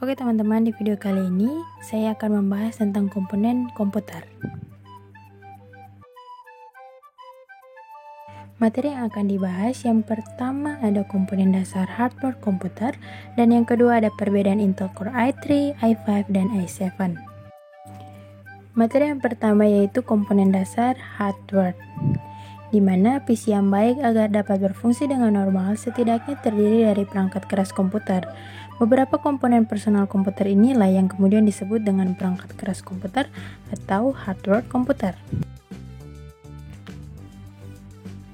Oke teman-teman, di video kali ini saya akan membahas tentang komponen komputer. Materi yang akan dibahas, yang pertama ada komponen dasar hardware komputer, dan yang kedua ada perbedaan Intel Core i3, i5, dan i7. Materi yang pertama yaitu komponen dasar hardware, di mana PC yang baik agar dapat berfungsi dengan normal setidaknya terdiri dari perangkat keras komputer. Beberapa komponen personal komputer inilah yang kemudian disebut dengan perangkat keras komputer atau hardware komputer.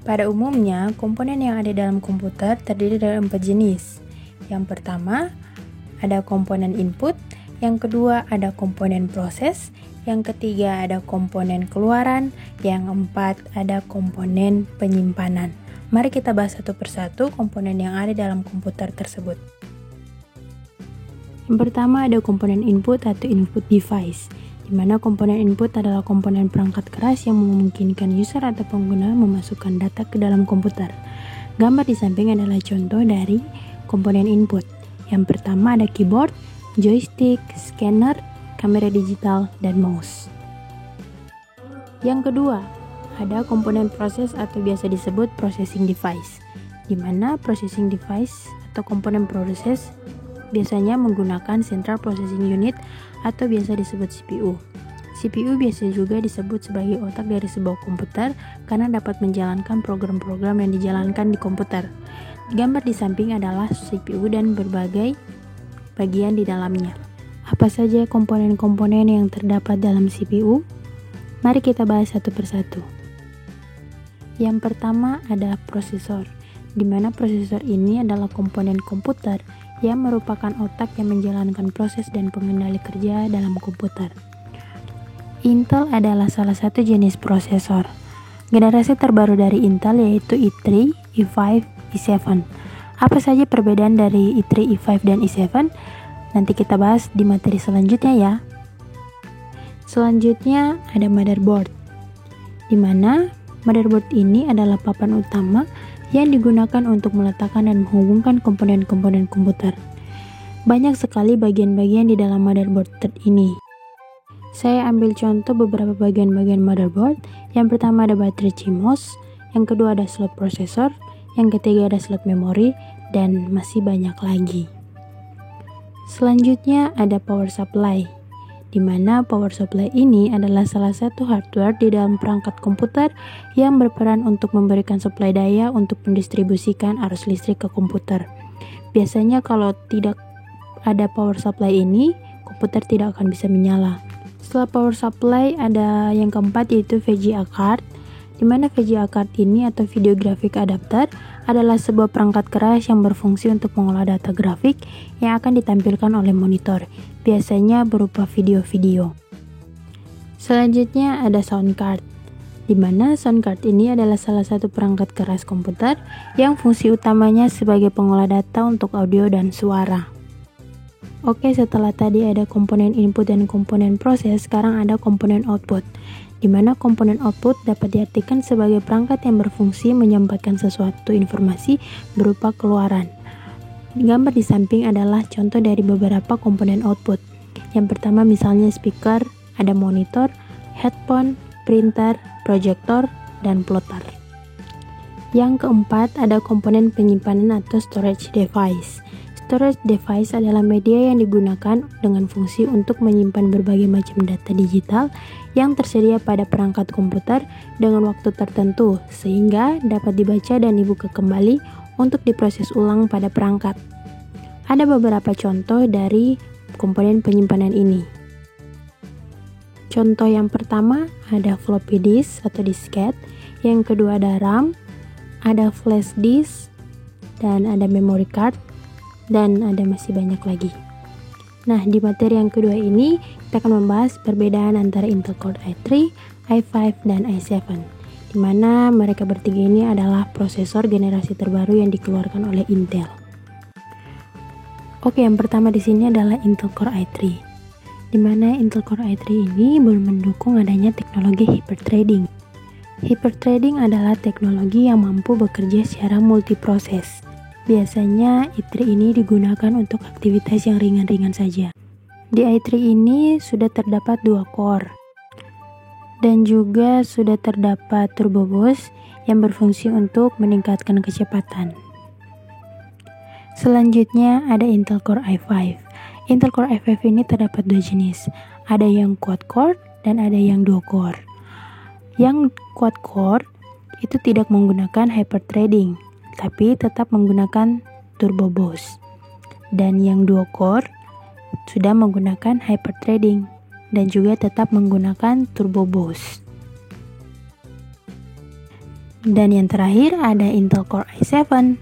Pada umumnya, komponen yang ada dalam komputer terdiri dari 4 jenis. Yang pertama, ada komponen input, yang kedua ada komponen proses, yang ketiga ada komponen keluaran, yang keempat ada komponen penyimpanan. Mari kita bahas satu persatu komponen yang ada dalam komputer tersebut. Yang pertama ada komponen input atau input device, di mana komponen input adalah komponen perangkat keras yang memungkinkan user atau pengguna memasukkan data ke dalam komputer. Gambar di samping adalah contoh dari komponen input. Yang pertama ada keyboard, joystick, scanner, kamera digital, dan mouse. Yang kedua, ada komponen proses atau biasa disebut processing device, di mana processing device atau komponen proses biasanya menggunakan Central Processing Unit atau biasa disebut CPU. CPU biasa juga disebut sebagai otak dari sebuah komputer karena dapat menjalankan program-program yang dijalankan di komputer. Gambar di samping adalah CPU dan berbagai bagian di dalamnya. Apa saja komponen-komponen yang terdapat dalam CPU? Mari kita bahas satu persatu. Yang pertama ada prosesor, di mana prosesor ini adalah komponen komputer yang merupakan otak yang menjalankan proses dan pengendali kerja dalam komputer. Intel adalah salah satu jenis prosesor. Generasi terbaru dari Intel yaitu i3, i5, i7. Apa saja perbedaan dari i3, i5, dan i7? Nanti kita bahas di materi selanjutnya ya. Selanjutnya ada motherboard, di mana motherboard ini adalah papan utama yang digunakan untuk meletakkan dan menghubungkan komponen-komponen komputer. Banyak sekali bagian-bagian di dalam motherboard ini. Saya ambil contoh beberapa bagian-bagian motherboard. Yang pertama ada baterai CMOS, yang kedua ada slot prosesor, yang ketiga ada slot memori, dan masih banyak lagi. Selanjutnya ada power supply, di mana power supply ini adalah salah satu hardware di dalam perangkat komputer yang berperan untuk memberikan suplai daya untuk mendistribusikan arus listrik ke komputer. Biasanya kalau tidak ada power supply ini, komputer tidak akan bisa menyala. Setelah power supply ada yang keempat yaitu VGA card, di mana VGA card ini atau video graphic adapter adalah sebuah perangkat keras yang berfungsi untuk mengolah data grafik yang akan ditampilkan oleh monitor, biasanya berupa video-video. Selanjutnya ada sound card, di mana sound card ini adalah salah satu perangkat keras komputer yang fungsi utamanya sebagai pengolah data untuk audio dan suara. Oke, setelah tadi ada komponen input dan komponen proses, sekarang ada komponen output, di mana komponen output dapat diartikan sebagai perangkat yang berfungsi menyampaikan sesuatu informasi berupa keluaran. Gambar di samping adalah contoh dari beberapa komponen output. Yang pertama misalnya speaker, ada monitor, headphone, printer, projector, dan plotter. Yang keempat ada komponen penyimpanan atau storage device. Storage device adalah media yang digunakan dengan fungsi untuk menyimpan berbagai macam data digital yang tersedia pada perangkat komputer dengan waktu tertentu sehingga dapat dibaca dan dibuka kembali untuk diproses ulang pada perangkat. Ada beberapa contoh dari komponen penyimpanan ini. Contoh yang pertama ada floppy disk atau disket, yang kedua ada RAM, ada flash disk, dan ada memory card, dan ada masih banyak lagi. Nah, di materi yang kedua ini kita akan membahas perbedaan antara Intel Core i3, i5, dan i7, di mana mereka bertiga ini adalah prosesor generasi terbaru yang dikeluarkan oleh Intel. Oke, yang pertama di sini adalah Intel Core i3, di mana Intel Core i3 ini belum mendukung adanya teknologi hyperthreading. Hyperthreading adalah teknologi yang mampu bekerja secara multiproses. Biasanya i3 ini digunakan untuk aktivitas yang ringan-ringan saja. Di i3 ini sudah terdapat 2 core dan juga sudah terdapat turbo boost yang berfungsi untuk meningkatkan kecepatan. Selanjutnya ada Intel Core i5. Intel Core i5 ini terdapat 2 jenis, ada yang quad core dan ada yang dual core. Yang quad core itu tidak menggunakan hyperthreading, tapi tetap menggunakan turbo boost. Dan yang dual core sudah menggunakan hyperthreading dan juga tetap menggunakan turbo boost. Dan yang terakhir ada Intel Core i7,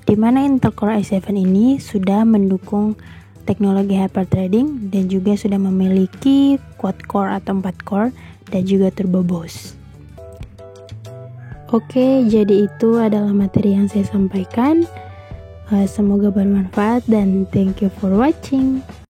di mana Intel Core i7 ini sudah mendukung teknologi hyperthreading dan juga sudah memiliki quad core atau 4 core dan juga turbo boost. Oke, jadi itu adalah materi yang saya sampaikan. Semoga bermanfaat dan thank you for watching.